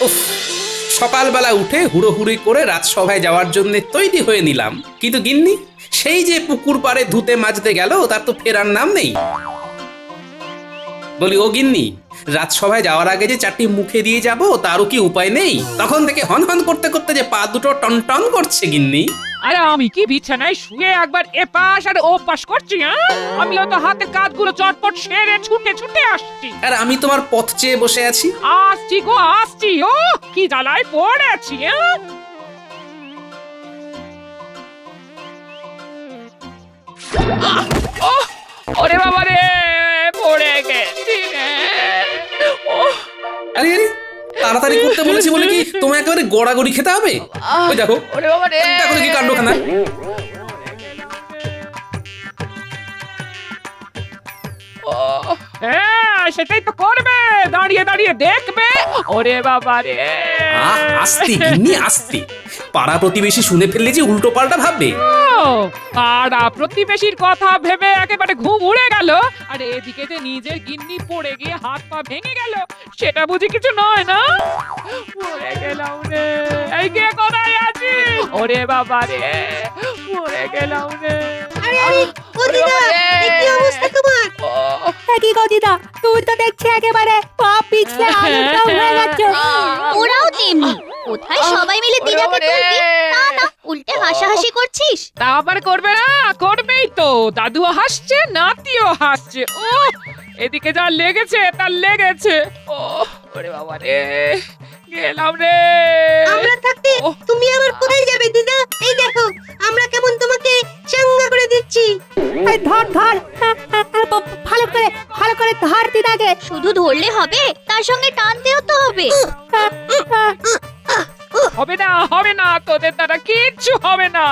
উফ, সকালবেলা উঠে হুড়োহুড়ি করে রাজসভায় যাওয়ার জন্য তৈরি হয়ে নিলাম, কিন্তু গিন্নি সেই যে পুকুর পাড়ে ধুতে মাজতে গেল তার তো ফেরার নাম নেই। বলি, ও গিন্নি, রাজসভায় যাওয়ার আগে যে চারটি মুখে দিয়ে যাব তারও কি উপায় নেই? তখন থেকে হন হন করতে করতে যে পা দুটো টনটন করছে গিন্নি। আরে আমি কি বিছানায় শুয়ে একবার এপাশ আর ওপাশ করছি? আমিও তো হাতের কাজগুলো চটপট সেরে ছুটে ছুটে আসছি। আর আমি তোমার পথ চেয়ে বসে আছি। আসছি গো আসছি, ও কি জ্বালায় পড়েছি। ওরে বাবা রে, পড়ে গেছি রে। আরে আরে, তাড়াতাড়ি করতে বলেছি বলে কি তোমায় একেবারে গড়াগড়ি খেতে হবে? ওই দেখো, ওরে বাবা রে, দেখো দেখি কাণ্ডখানা। হ্যাঁ সেটাই তো করবে, দাঁড়িয়ে দাঁড়িয়ে দেখবে। ওরে বাবা রে, আস্তে গিন্নি আস্তে, পাড়া প্রতিবেশী শুনে ফেললে যে উল্টো পাল্টা ভাববে। পাড়া প্রতিবেশীর কথা ভেবে একেবারে ঘুম উড়ে গেল, আর এদিকে যে নিজের গিন্নি পড়ে গিয়ে হাত পা ভেঙে গেল, সেটা বুঝি কিছু নয় না? পড়ে গেলাম রে, এই কে কোথায় আছি? ওরে বাবা রে, পড়ে গেলাম রে। আরে আরে, ও দিদা, এ কি অবস্থা তোমার? কি গো দিদা, তুই তো দেখছি একেবারে পা পিছলে আলুটা হয়ে যাচ্ছে। ওরাও তেমনি, কোথায় সবাই মিলে দিদাকে তুলবি, তা না উল্টে হাসাহাসি করছিস। তা আবার করবে না? করবেই তো, দাদুও হাসছে, নাতিও হাসছে। ও এদিকে যা লেগেছে তার লেগেছে। ও ওরে বাবা রে, গেলাম রে। আমরা থাকতে তুমি আবার কোথায় যাবে দিদা? এই দেখো, আমরা কেমন তোমাকে চাঙ্গা করে দিচ্ছি। এই ধর ধর, ভালো করে ধর দিদাকে। শুধু ধরলে হবে, তার সঙ্গে টানতেও তো হবে। হবে না, হবে না, তোদের দ্বারা কিচ্ছু হবে না।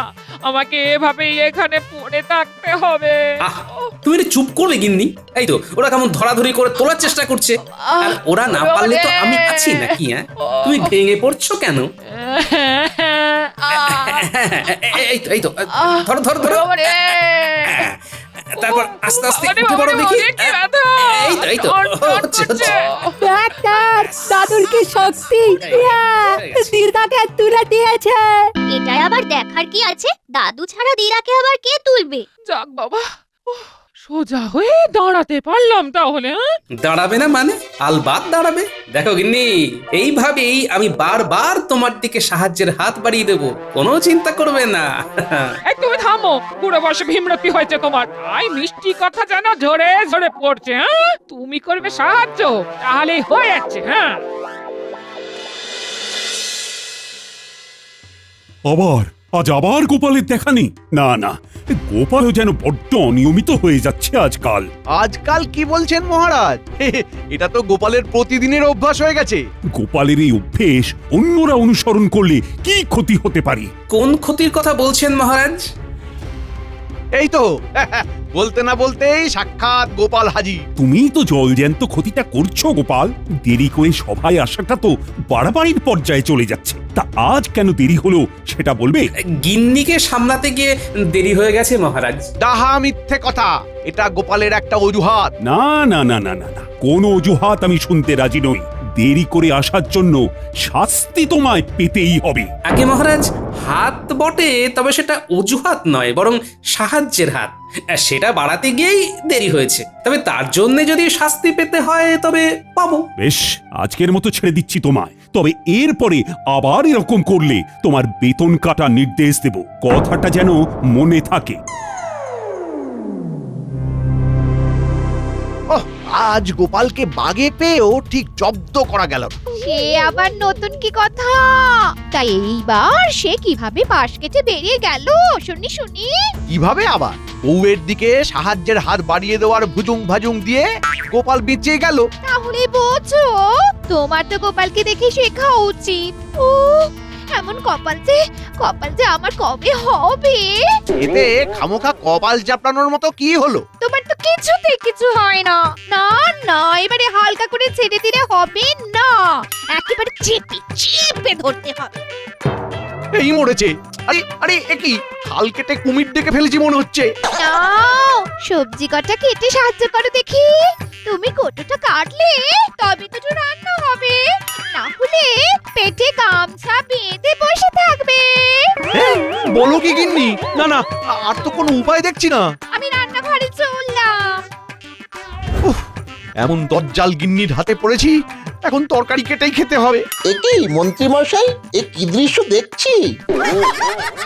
আমাকে এভাবেই এখানে পড়ে থাকতে হবে। আহ, তুমি একটু চুপ করবে গিন্নি? এই তো ওরা কেমন ধরাধরি করে তোলার চেষ্টা করছে, আর ওরা না পারলে তো আমি আছি নাকি? তুমি ভেঙে পড়ছো কেন? এই তো ধরো ধরো ধরো, তারপর আস্তে আস্তে উঠে পড়ো দেখি। এই তো হচ্ছে। ডাক্তার, দাদুর কি শক্তি! দিদাকে তুলে দিয়েছে। এটাই আবার দেখার কি আছে? দাদু ছাড়া দিদাকে আবার কে তুলবে? যাক বাবা, সোজা হয়ে দাঁড়াতে পারলাম তাহলে। দাঁড়াবে না মানে? আলবাত দাঁড়াবে। দেখো গিন্নি, এইভাবেই আমি বারবার তোমার দিকে সাহায্যের হাত বাড়িয়ে দেবো, কোনো চিন্তা করবে না। এই তুমি থামো, বুড়ো বয়সে ভীমরতি হয়েছে তোমার, তাই মিষ্টি কথা যেন ঝরে ঝরে পড়ছে। তুমি করবে সাহায্য, তাহলেই হয়ে যাচ্ছে। আজ আবার গোপালের দেখা নেই। না না, গোপালও যেন বড্ড অনিয়মিত হয়ে যাচ্ছে আজকাল। আজকাল কি বলছেন মহারাজ? এটা তো গোপালের প্রতিদিনের অভ্যাস হয়ে গেছে। গোপালের এই অভ্যেস অন্যরা অনুসরণ করলে কি ক্ষতি হতে পারে? কোন ক্ষতির কথা বলছেন মহারাজ? এই তো বলতে না বলতেই সাক্ষাৎ গোপাল হাজির। তুমি তো জলজ্যান্ত ক্ষতিটা করছো গোপাল। দেরি করে সভায় আসাটা তো বাড়াবাড়ির পর্যায়ে চলে যাচ্ছে। তা আজ কেন দেরি হলো সেটা বলবে? গিন্নিকে সামলাতে গিয়ে দেরি হয়ে গেছে মহারাজ। ডাহা মিথ্যে কথা, এটা গোপালের একটা অজুহাত। না না না না না না, কোনো অজুহাত আমি শুনতে রাজি নই। দেরি করে আসার জন্য শাস্তি তোমায় পেতেই হবে। আগে মহারাজ, হাত বটে, তবে সেটা অজুহাত নয়, বরং সাহায্যের হাত। সেটা বাড়াতে গিয়েই দেরি হয়েছে, তবে তার জন্য যদি শাস্তি পেতে হয় তবে পাবো। বেশ, আজকের মতো ছেড়ে দিচ্ছি তোমায়। তবে এরপরে আবার এরকম করলে তোমার বেতন কাটার নির্দেশ দেব, কথাটা যেন মনে থাকে। আজ গোপালকে বাগে পেয়েও ঠিক জব্দ করা গেল। সে আবার নতুন কি কথা? তাই এইবার সে কিভাবে পাশ কেটে বেরিয়ে গেল শুনি শুনি। কিভাবে আবার? বউয়ের দিকে সাহায্যের হাত বাড়িয়ে দেওয়ার ভুজুং ভাজুং দিয়ে গোপাল বেঁচে গেল। তাহলে বোঝো, তোমার তো গোপালকে দেখে শেখা উচিত। ও এমন কপাল যে আমার কবে হবে? এতে খামোখা কপাল চাপড়ানোর মতো কি হলো? তোমার তো কিছুতে কিছু হয় না। না না, এবারে হালকা করে ছেড়ে দিলে হবে না, একেবারে চেপে ধরতে হবে। এই মরেছে। আরে আরে, একই হাল কেটে কুমির ডেকে ফেলেছি মনে হচ্ছে। নাও, সবজি কটা কেটে সাহায্য করো দেখি। তুমি কতটা কাটলে তবে তো না না, আর তো কোনো উপায় দেখছি না। আমি রান্নাঘরে চললাম। এমন দজ্জাল গিন্নির হাতে পড়েছি, এখন তরকারি কেটেই খেতে হবে। একই মন্ত্রী মশাই, এ কি দৃশ্য দেখছি?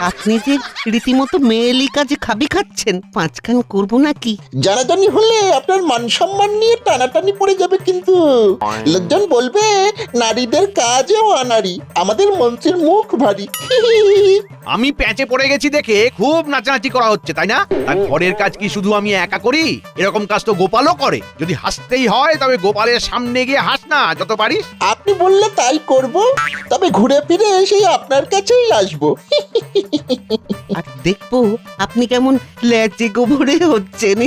আপনি যে রীতিমতো মেয়েলি কাজে খাবি খাচ্ছেন, পাঁচখান করবো নাকি? জানাজানি হলে আপনার মান সম্মান নিয়ে টানাটানি পড়ে যাবে, কিন্তু লোকজন বলবে নারীদের কাজেও আনারি। আমাদের মন্ত্রীর মুখ ভারী। আমি প্যাঁচে পড়ে গেছি দেখে খুব নাচানাচি করা হচ্ছে, তাই না? আর ঘরের কাজ কি শুধু আমি একা করি? এরকম কাজ তো গোপালও করে। যদি হাসতেই হয় তবে গোপালের সামনে গিয়ে হাস না যত পারিস। আপনি বললে তাই করব, তবে ঘুরে ফিরে সেই আপনার কাছেই আসবো। আর দেখবো আপনি কেমন ল্যাচে গোবরে হচ্ছেন।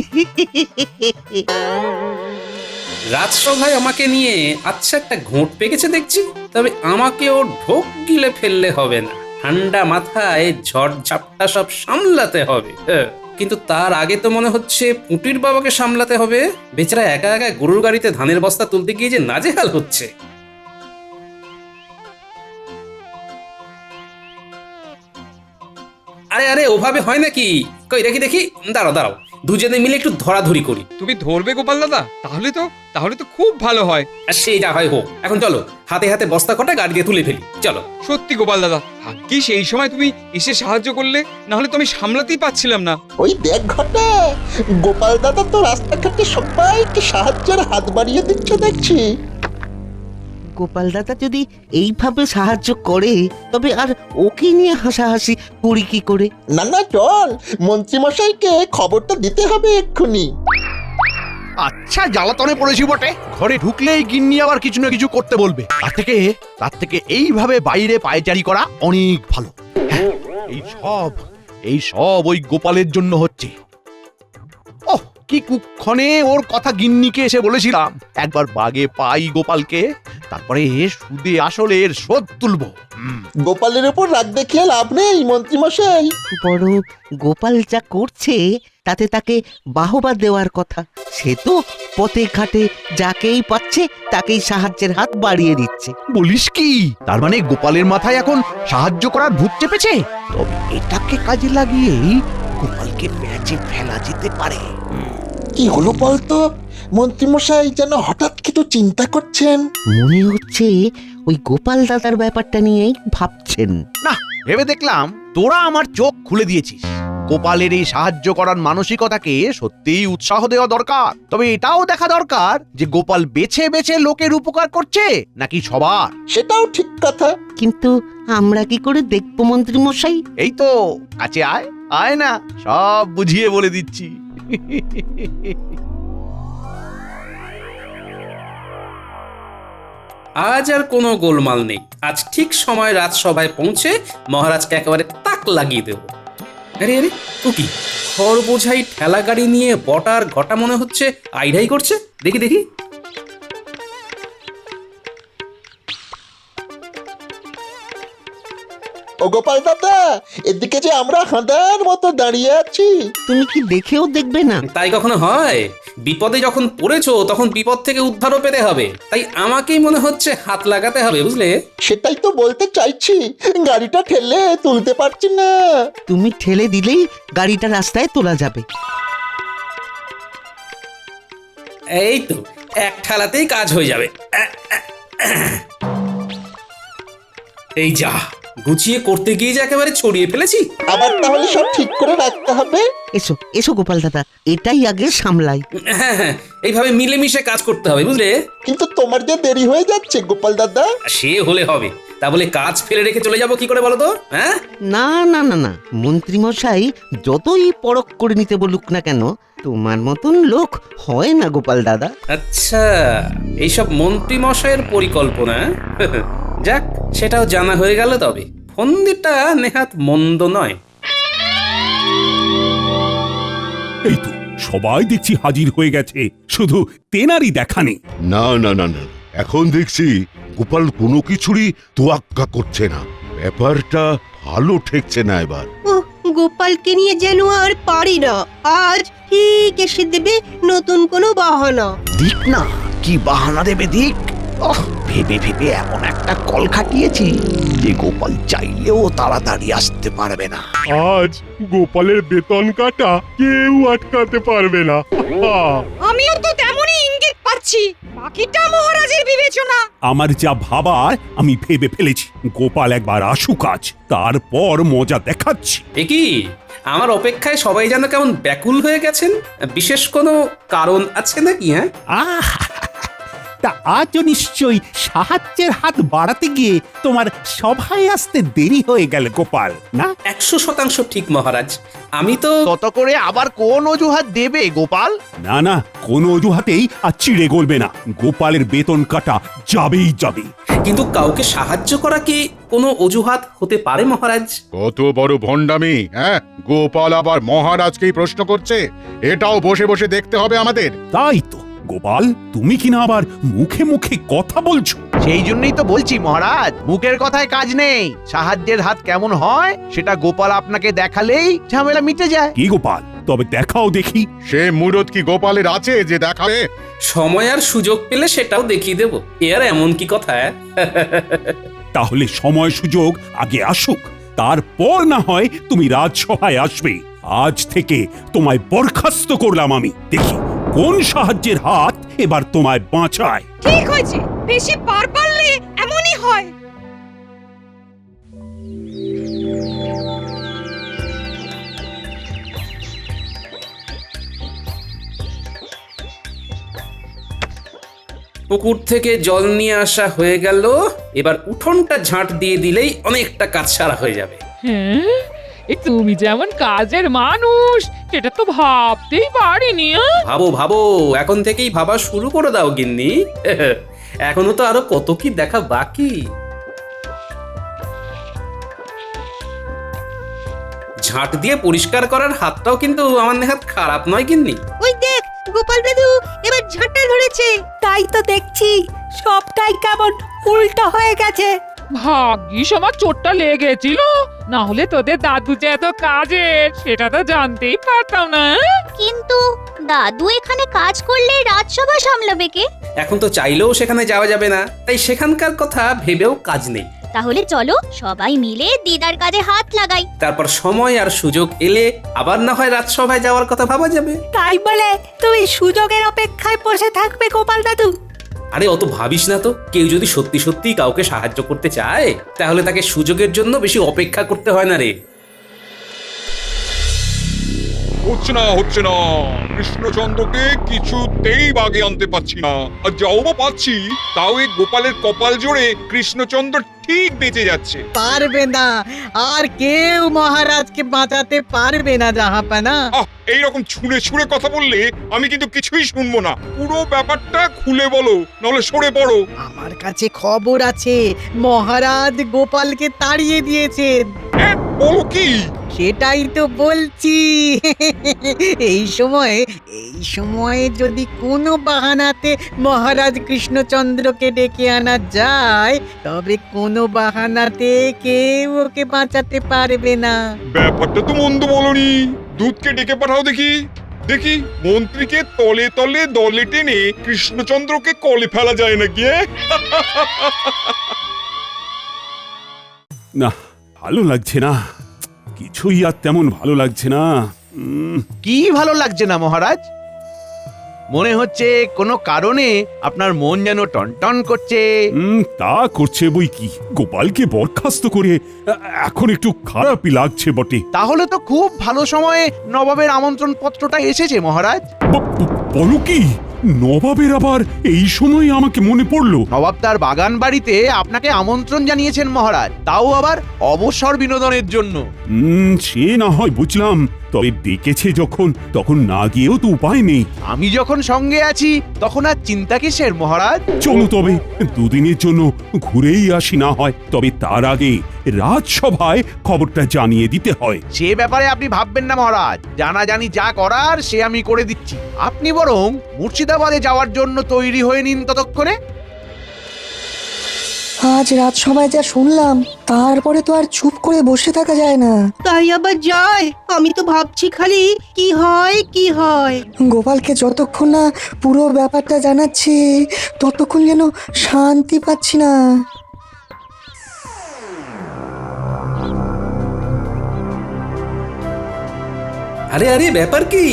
রাজসভায় আমাকে নিয়ে আচ্ছা একটা ঘোঁট পেকেছে দেখছি, তবে আমাকেও ঢোক গিলে ফেললে হবে না। ঠান্ডা মাথায় ঝড় ঝাপটা সব সামলাতে হবে। কিন্তু তার আগে তো মনে হচ্ছে পুটির বাবাকে সামলাতে হবে। বেচারা একা একা গরুর গাড়িতে ধানের বস্তা তুলতে গিয়ে যে নাজেহাল হচ্ছে। আরে আরে, ওভাবে হয় নাকি? কই দেখি দেখি, দাঁড়াও দাঁড়াও, দুজনে মিলে একটু ধরাধরি করি। তুমি ধরবে গোপাল দাদা? তাহলে তো খুব ভালো হয়। আর সেই যা হয় হোক, এখন চলো হাতে হাতে বস্তা কটা গাড়ি দিয়ে তুলে ফেলি, চলো। সত্যি গোপাল দাদা, ভাগ্যিস এই সময় তুমি এসে সাহায্য করলে, না হলে তো আমি সামলাতেই পারছিলাম না। ওই দেখ ঘটা, গোপাল দাদা তো রাস্তাঘাটে সবাইকে সাহায্যের হাত বাড়িয়ে দিচ্ছে দেখছি। গোপাল দাদা যদি এইভাবে সাহায্য করে, তবে আর ওকে নিয়ে হাসাহাসি করি কি করে? না না, চল মন্ত্রী মশাইকে খবরটা দিতে হবে এক্ষুনি। আচ্ছা, জ্বালাতনে পড়েছি বটে। ঘরে ঢুকলেই গিন্নি আবার কিছু না কিছু করতে বলবে। তার থেকে এইভাবে বাইরে পায়চারি করা অনেক ভালো। হ্যাঁ, এই সব ওই গোপালের জন্য হচ্ছে। ওহ, কি কুক্ষণে ওর কথা গিন্নিকে এসে বলেছিলাম। একবার বাগে পাই গোপালকে, তারপরে সুদে আসলে এর শোধ তুলবো। গোপালের উপর রাগ দেখিয়ে লাভ নেই মন্ত্রী মশাই। বরং গোপাল যা করছে তাতে তাকে বাহবা দেওয়ার কথা। সে তো পথে ঘাটে যাকেই পাচ্ছে তাকেই সাহায্যের হাত বাড়িয়ে দিচ্ছে। বলিস কি? তার মানে গোপালের মাথায় এখন সাহায্য করার ভূত চেপেছে? তবে এটাকে কাজে লাগিয়েই গোপালকে প্যাচে ফেলা যেতে পারে। কি হলো বলতো? মন্ত্রী মশাই যেন হঠাৎ কিছু চিন্তা করছেন। মনে হচ্ছে ওই গোপাল দাদার ব্যাপারটা নিয়েই ভাবছেন। না, ভেবে দেখলাম তোরা আমার চোখ খুলে দিয়েছিস। গোপালের এই সাহায্য করার মানসিকতাকে সত্যিই উৎসাহ দেওয়া দরকার। তবে এটাও দেখা দরকার যে গোপাল বেছে বেছে লোকের উপকার করছে নাকি সবার। সেটাও ঠিক কথা। কিন্তু আমরা কি করে দেখবো মন্ত্রী মশাই? এই তো কাছে আয়, আয় না, সব বুঝিয়ে বলে দিচ্ছি। আজ আর কোনো গোলমাল নেই। আজ ঠিক সময় রাজসভায় পৌঁছে মহারাজকে একেবারে তাক লাগিয়ে দেব। আরে আরে, ও কি খড় বোঝাই ঠেলা গাড়ি নিয়ে বটার ঘটা মনে হচ্ছে আইডাই করছে। দেখি দেখি। ও গোপাল দাদা, এদিকে যে আমরা হাঁদার মতো দাঁড়িয়ে আছি। তুমি কি দেখেও দেখবে না? তাই কখনো হয়? বিপদে যখন পড়েছো তখন বিপদ থেকে উদ্ধারও পেতে হবে। তাই আমাকেই মনে হচ্ছে হাত লাগাতে হবে, বুঝলে? সেটাই তো বলতে চাইছি, গাড়িটা ঠেলে তুলতে পারছি না। তুমি ঠেলে দিলেই গাড়িটা রাস্তায় তোলা যাবে। এই তো, এক ঠেলাতেই কাজ হয়ে যাবে। এই যা, গুছিয়ে করতে গিয়ে যে একেবারে ছড়িয়ে ফেলেছি। আবার তাহলে সব ঠিক করে রাখতে হবে। এসো এসো গোপাল দাদা, এটাই আগে সামলাই। হ্যাঁ হ্যাঁ, এইভাবে মিলেমিশে কাজ করতে হবে, বুঝলে? কিন্তু তোমার যে দেরি হয়ে যাচ্ছে গোপাল দাদা। সে হলে হবে, তা বলে কাজ ফেলে রেখে চলে যাবো কি করে বলো তো? হ্যাঁ, না না না না, মন্ত্রী মশাই যতই পরখ করে নিতে বলুক না কেন, তোমার মতন লোক হয় না গোপাল দাদা। আচ্ছা, এইসব মন্ত্রী মশাইয়ের পরিকল্পনা। যাক, সেটাও জানা হয়ে গেল। তবে ফন্দিটা নেহাত মন্দ নয়। এই তো সবাই দেখছি হাজির হয়ে গেছে, শুধু তেনারই দেখা নেই। না না না না, এখন দেখছি গোপাল কোনো কিছুরই তোয়াক্কা করছে না। ব্যাপারটা ভালো ঠেকছে না এবার। ও গোপালকে নিয়ে যেন আর পারি না। আজ ঠিক এসে দেবে নতুন কোনো বাহানা। দিক না, কি বাহানা দেবে দিক। ভেবে ভেবে এমন একটা কল খাটিয়েছি যে গোপাল চাইলেও তাড়াতাড়ি আসতে পারবে না। আজ গোপালের বেতন কাটা কেউ আটকাতে পারবে না। আমিও তো তেমনই ইঙ্গিত পাচ্ছি, বাকিটা মহারাজের বিবেচনা। আমার যা ভাবার আমি ভেবে ফেলেছি। গোপাল একবার আসুক আজ, তারপর মজা দেখাচ্ছি। এ কি আমার অপেক্ষায় সবাই যেন কেমন ব্যাকুল হয়ে গেছেন? বিশেষ কোনো কারণ আছে নাকি? হ্যাঁ, আহ তা আজও নিশ্চয়ই সাহায্যের হাত বাড়াতে গিয়ে তোমার সভায় আসতে দেরি হয়ে গেল গোপাল, না? 100% ঠিক মহারাজ। আমি তো তত করে আবার কোন অজুহাত দেবে গোপাল? না না, কোনো অজুহাতেই আর চিড়ে গলবে না। গোপালের বেতন কাটা যাবেই যাবে। কিন্তু কাউকে সাহায্য করা কি কোনো অজুহাত হতে পারে মহারাজ? কত বড় ভণ্ডামি! হ্যাঁ, গোপাল আবার মহারাজকেই প্রশ্ন করছে। এটাও বসে বসে দেখতে হবে আমাদের। তাই তো গোপাল, তুমি কিনা আবার মুখে মুখে কথা বলছো। সেই জন্যই তো বলছি মহারাজ, মুখের কথায় কাজ নেই। সাহায্যের হাত কেমন হয় সেটা গোপাল আপনাকে দেখালেই ঝামেলা মিটে যায়। কি গোপাল, তবে দেখাও দেখি। সে মুরত কি গোপালের আছে যে দেখাবে? সময় আর সুযোগ পেলে সেটাও দেখিয়ে দেব। এ আর এমন কি কথা? তাহলে সময় সুযোগ আগে আসুক, তারপর না হয় তুমি রাজসভায় আসবে। আজ থেকে তোমায় বরখাস্ত করলাম আমি। দেখি কোন সাহায্যের হাত এবার তোমায় বাঁচায়। ঠিক হয়েছে, বেশি পার পারলে এমনই হয়। পুকুর থেকে জল নিয়ে আসা হয়ে গেল। এবার উঠোনটা ঝাঁট দিয়ে দিলেই অনেকটা কাজ সারা হয়ে যাবে। হ্যাঁ, এই তুমি যেমন কাজের মানুষ সেটা তো ভাবতেই পারিনি। ভাবো ভাবো, এখন থেকেই ভাবা শুরু করে দাও গিন্নি। এখনো তো আরো কত কি দেখা বাকি। ঝাঁট দিয়ে পরিষ্কার করার হাতটাও কিন্তু আমার নেহাত খারাপ নয় গিন্নি। ওই দেখ গোপাল দাদু এবার ঝাঁটা ধরেছে। তাই তো দেখছি, সবটাই কেমন উল্টো হয়ে গেছে। ভাগ্যিস আমার চোটটা লেগেছিল, না হলে তোদের দাদু যে এত কাজের সেটা তো জানতেই পারতাম না। কিন্তু দাদু এখানে কাজ করলে রাজসভা সামলাবে কে? এখন তো চাইলেও সেখানে যাওয়া যাবে না, তাই সেখানকার কথা ভেবেও কাজ নেই। তাহলে চলো সবাই মিলে দিদার কাজে হাত লাগাই। তারপর সময় আর সুযোগ এলে আবার না হয় রাজসভায় যাওয়ার কথা ভাবা যাবে। তাই বলে তুমি সুযোগের অপেক্ষায় বসে থাকবে গোপাল দাদু? আরে অত ভাবিস না তো। কেউ যদি সত্যি সত্যি কাউকে সাহায্য করতে চায় তাহলে তাকে সুযোগের জন্য বেশি অপেক্ষা করতে হয় না রে। হচ্ছে না কৃষ্ণচন্দ্রকে কিছুতেই বাগে আনতে পারছি না। আর যাও বা পাচ্ছি, তাও এই গোপালের কপাল জোরে কৃষ্ণচন্দ্র ঠিক বেঁচে যাচ্ছে। পারবে না, আর কেউ মহারাজকে বাঁচাতে পারবে না জাহাপানা। এইরকম ছুঁড়ে ছুঁড়ে কথা বললে আমি কিন্তু কিছুই শুনবো না। পুরো ব্যাপারটা খুলে বলো, নাহলে সরে পড়ো। আমার কাছে খবর আছে, মহারাজ গোপালকে তাড়িয়ে দিয়েছেন। বলো কি? সেটাই তো বলছি। এই সময়ে যদি কোনো বাহানাতে মহারাজ কৃষ্ণচন্দ্রকে ডেকে আনা যায়, তবে কোনো বাহানাতে কেউ ওকে বাঁচাতে পারবে না। ব্যাপারটা তো মন্দ বলনি। দুধকে ডেকে পাঠাও দেখি। দেখি মন্ত্রীকে তলে তলে দলে টেনে কৃষ্ণচন্দ্রকে কলে ফেলা যায় নাকি? না, ভালো লাগছে না, কিছুই আর তেমন ভালো লাগছে না। কি ভালো লাগছে না মহারাজ? মনে হচ্ছে কোনো কারণে আপনার মন যেন টনটন করছে। তা করছে বই কি, গোপালকে বরখাস্ত করে এখন একটু খারাপই লাগছে বটে। তাহলে তো খুব ভালো সময়ে নবাবের আমন্ত্রণ পত্রটা এসেছে মহারাজ। বলো কি, নবাবের আবার এই সময় আমাকে মনে পড়লো? নবাব তার বাগান বাড়িতে আপনাকে আমন্ত্রণ জানিয়েছেন মহারাজ, তাও আবার অবসর বিনোদনের জন্য। সে না হয় বুঝলাম, তবে ডেকেছে যখন তখন না গিয়েও তো উপায় নেই। আমি যখন সঙ্গে আছি তখন আর চিন্তা কিসের মহারাজ? চলো তবে দুদিনের জন্য ঘুরেই আসি না হয়। তবে তার আগে রাজসভায় খবরটা জানিয়ে দিতে হয়। সে ব্যাপারে আপনি ভাববেন না মহারাজ, জানাজানি যা করার সে আমি করে দিচ্ছি। আপনি বরং মুর্শিদাবাদে যাওয়ার জন্য তৈরি হয়ে নিন ততক্ষণে। আজ রাজসভায় যা শুনলাম তারপরে তো আর চুপ করে বসে থাকা যায় না। তাই আবার যায়? আমি তো ভাবছি খালি কি হয় কি হয়। গোপালকে যতক্ষণ না পুরো ব্যাপারটা জানাচ্ছি ততক্ষণ যেন শান্তি পাচ্ছি না। আরে আরে ব্যাপার কি?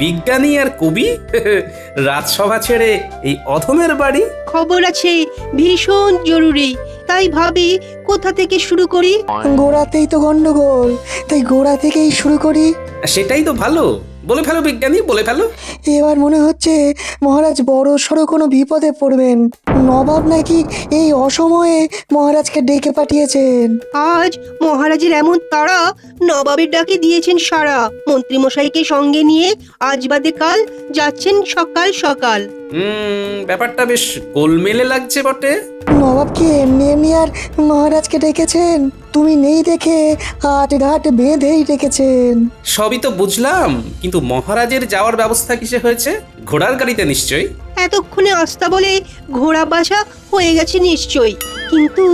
বিজ্ঞানী আর কবি রাজসভা ছেড়ে এই অধমের বাড়ি? খবর আছে ভীষণ জরুরি, তাই ভাবি কোথা থেকে শুরু করি। গোড়াতেই তো গন্ডগোল, তাই গোড়া থেকেই শুরু করি। সেটাই তো ভালো, বলে ফেলো বিজ্ঞানী, বলে ফেলো। এবার মনে হচ্ছে মহারাজ বড় সড়ো কোনো বিপদে পড়বেন। নবাব নাকি এই অসময়ে মহারাজকে ডেকে পাঠিয়েছেন। আজ মহারাজের এমন তাড়া, নবাবের ডাকে দিয়েছেন সাড়া। মন্ত্রীমশাইকে সঙ্গে নিয়ে আজ বাদে কাল যাচ্ছেন সকাল সকাল। ব্যাপারটা বেশ গোলমেলে লাগছে বটে। নবাব কি এমনি এমনি আর মহারাজকে ডেকেছেন? তুমি নেই দেখে আট ঘাট বেঁধেই ডেকেছেন। সবই তো বুঝলাম, কিন্তু মহারাজের যাওয়ার ব্যবস্থা কিসে হয়েছে? ঘোড়ার গাড়িতে নিশ্চয়ই। এতক্ষণে আস্তা বলে ঘোড়া বাসা হয়ে গেছে নিশ্চয়ই, কিন্তু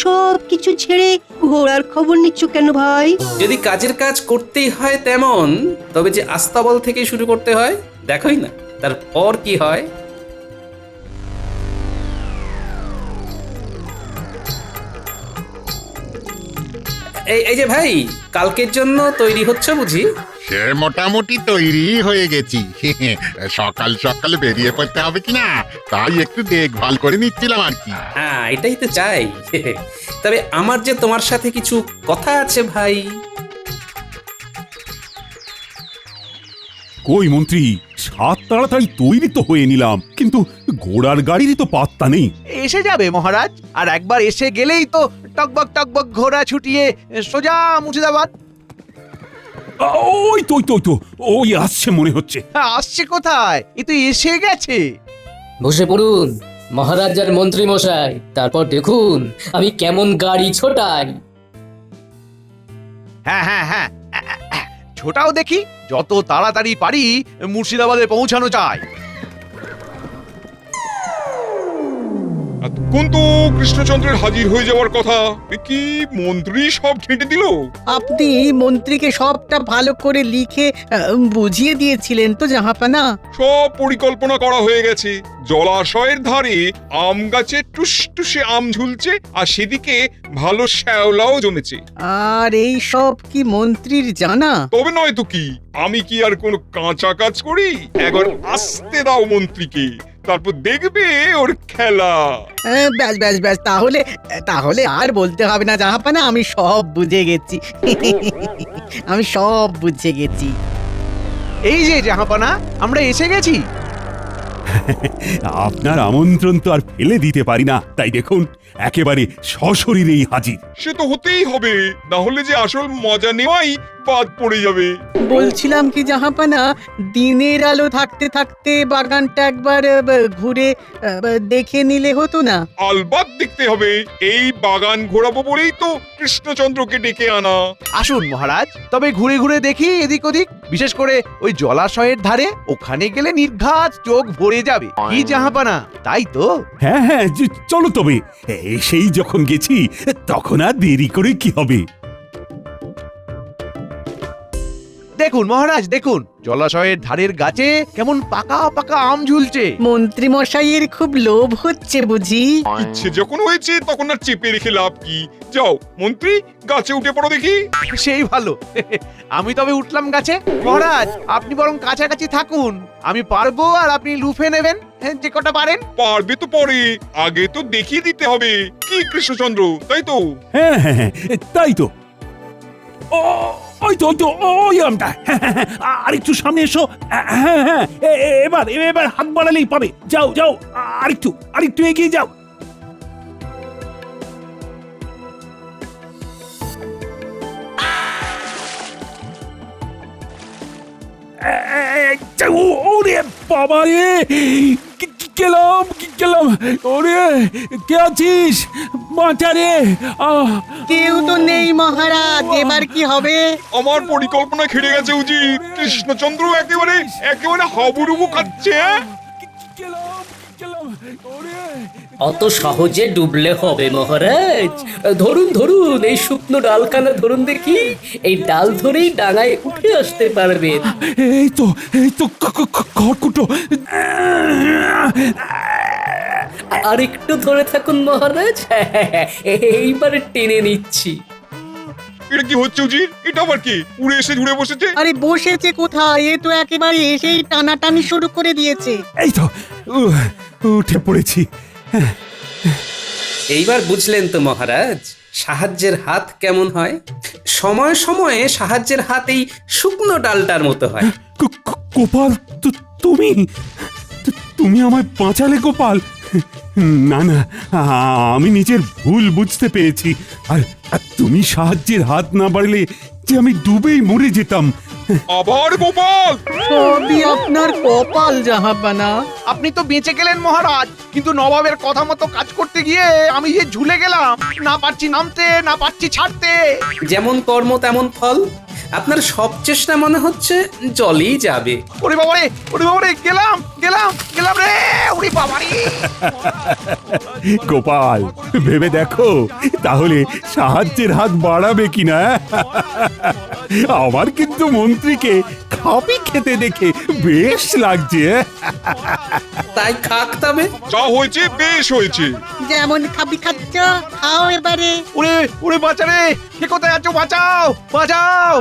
সব কিছু ছেড়ে ঘোড়ার খবর নিচ্ছ কেন ভাই? যদি কাজের কাজ করতেই হয় তেমন, তবে যে আস্তাবল থেকে শুরু করতে হয়, দেখোই না তারপর কি হয়। এই যে ভাই, কালকের জন্য তৈরি হচ্ছে বুঝি? সে মোটামুটি তৈরি হয়ে গেছি। সকাল সকাল বেরিয়ে পড়তে হবে কিনা তাই একটু দেখভাল করে নিচ্ছিলাম আর কি। হ্যাঁ, এটাই তো চাই। তবে আমার যে তোমার সাথে কিছু কথা আছে ভাই। কই মন্ত্রী, সাত তাড়াতাড়ি তৈরি তো হয়ে নিলাম, কিন্তু ঘোড়ার গাড়িরই তো পাত্তা নেই। এসে যাবে মহারাজ, আর একবার এসে গেলেই তো টকবক টকবক ঘোড়া ছুটিয়ে সোজা মুর্শিদাবাদ। ওই তো ওই তো ওই তো ওই আসছে মনে হচ্ছে। আসছে কোথায়? এ তো এসে গেছে। বসে পড়ুন মহারাজ আর মন্ত্রী মশাই, তারপর দেখুন আমি কেমন গাড়ি ছোটাই। হ্যাঁ হ্যাঁ হ্যাঁ, ছোটাও দেখি, যত তাড়াতাড়ি পারি মুর্শিদাবাদে পৌঁছানো চাই। কোন তো কৃষ্ণচন্দ্রের হাজির হয়ে যাওয়ার কথা, কি মন্ত্রী সব ঘেঁটে দিল। আপনি মন্ত্রীকে সবটা ভালো করে লিখে বুঝিয়ে দিয়েছিলেন তো জাহাপানা? সব পরিকল্পনা করা হয়ে গেছে। জলাশয়ের ধারে আম গাছে টুসটুসে আম ঝুলছে, আর সেদিকে ভালো শ্যাওলাও জমেছে। আর এই সব কি মন্ত্রীর জানা? তবে নয় তো কি, আমি কি আর কোনো কাঁচা কাজ করি? একবার আসতে দাও মন্ত্রীকে, তারপর দেখবে ওর খেলা। ব্যাস ব্যাস ব্যাস, তাহলে তাহলে আর বলতে হবে না জাহাপানা, আমি সব বুঝে গেছি। আমি সব বুঝে গেছি। এই যে জাহাপানা, আমরা এসে গেছি। আপনার আমন্ত্রণ তো আর ফেলে দিতে পারি না, তাই দেখুন একেবারে সশরীরেই হাজির। সে তো হতেই হবে, না হলে যে আসল মজা নেওয়াই বাদ পড়ে যাবে। বলছিলাম কি জাহাপানা, দিনের আলো থাকতে থাকতে বাগানটা একবার ঘুরে দেখে নিলে হতো না? আলবাত দেখতে হবে, এই বাগান ঘোরাবো বলেই তো কৃষ্ণচন্দ্রকে ডেকে আনা। আসুন মহারাজ, তবে ঘুরে ঘুরে দেখি এদিক ওদিক, বিশেষ করে ওই জলাশয়ের ধারে। ওখানে গেলে নির্ঘাত চোখ ভরে যাবে। কি জাহাপানা, তাই তো? হ্যাঁ হ্যাঁ, চলো তবে। সেই যখন গেছি তখন আর দেরি করে কি হবে। দেখুন মহারাজ, দেখুন জলাশয়ের ধারের গাছে কেমন পাকা পাকা আম ঝুলছে। মন্ত্রী মশাইয়ের খুব লোভ হচ্ছে বুঝি? ইচ্ছে যখন হয়েছে তখন আর চেপে রেখে লাভ কি? যাও মন্ত্রী, গাছে উঠে পড়ো দেখি। সেই ভালো। আমি তবে উঠলাম গাছে। মহারাজ, আপনি বরং কাছাকাছি থাকুন, আমি পারবো আর আপনি লুফে নেবেন যে কটা পারেন। পারবে তো পরে, আগে তো দেখিয়ে দিতে হবে কি কৃষ্ণচন্দ্র, তাই তো? হ্যাঁ হ্যাঁ হ্যাঁ, তাই তো। ওই তো ওই তো ওই আমটা। আর একটু সামনে এসো। হ্যাঁ হ্যাঁ, এবার এবার হাত বাড়ালেই পাবে। যাও যাও, আরেকটু এগিয়ে যাও। ওরে বাবা রে, গেলাম। ওরে, কে আছিস? বাঁচা রে। কেউ তো নেই মহারাজ, এবার কি হবে? আমার পরিকল্পনা খেড়ে গেছে উজির। কৃষ্ণচন্দ্র একেবারে হাবুডুবু খাচ্ছে। গেলাম। অত সহজে ডুবলে হবে মহারাজ। ধরুন ধরুন, এই শুকনো ডালখানা ধরুন দেখি, এই ডাল ধরেই ডাঙায় উঠে আসতে পারবেন। এই তো খড়কুটো। আর একটু ধরে থাকুন মহারাজ, এইবার টেনে নিচ্ছি। এটা কি হচ্ছে উজির? এটা আবার কি উড়ে এসে জুড়ে বসেছে? আরে বসেছে কোথায়, এ তো একেবারে এসেই টানাটানি শুরু করে দিয়েছে। এই তো উঠে পড়েছি। এইবার বুঝলেন তো মহারাজ, সাহায্যের হাত কেমন হয়? সময়ে সময়ে সাহায্যের হাত এই শুকনো ডালটার মতো হয়। গোপাল, তুমি আমায় বাঁচালে গোপাল। না না, আমি নিজের ভুল বুঝতে পেরেছি। আর তুমি সাহায্যের হাত না বাড়লে যে আমি ডুবেই মরে যেতাম। আবার গোপাল! সবই আপনার কপাল জাহাপানা। আপনি তো বেঁচে গেলেন মহারাজ, কিন্তু নবাবের কথা মতো কাজ করতে গিয়ে আমি যে ঝুলে গেলাম, না পারছি নামতে, না পারছি ছাড়তে। যেমন কর্ম তেমন ফল। আপনার সব চেষ্টা মনে হচ্ছে জলেই যাবে। ওরে বাবারে, ওরে বাবারে, গেলাম গেলাম গেলাম রে, ওরে বাবারে। গোপাল, ভেবে দেখো তাহলে সাহায্যের হাত বাড়াবে কিনা। আমার কিন্তু মন্ত্রীকে খাপি খেতে দেখে বেশ লাগছে। তাই খাক তবে। যা হয়েছে বেশ হয়েছে। যেমন খাবি খাচ্ছ, খাও এবারে। ওরে ওরে বাঁচা রে, কে কোথায় আছো? বাঁচাও বাঁচাও।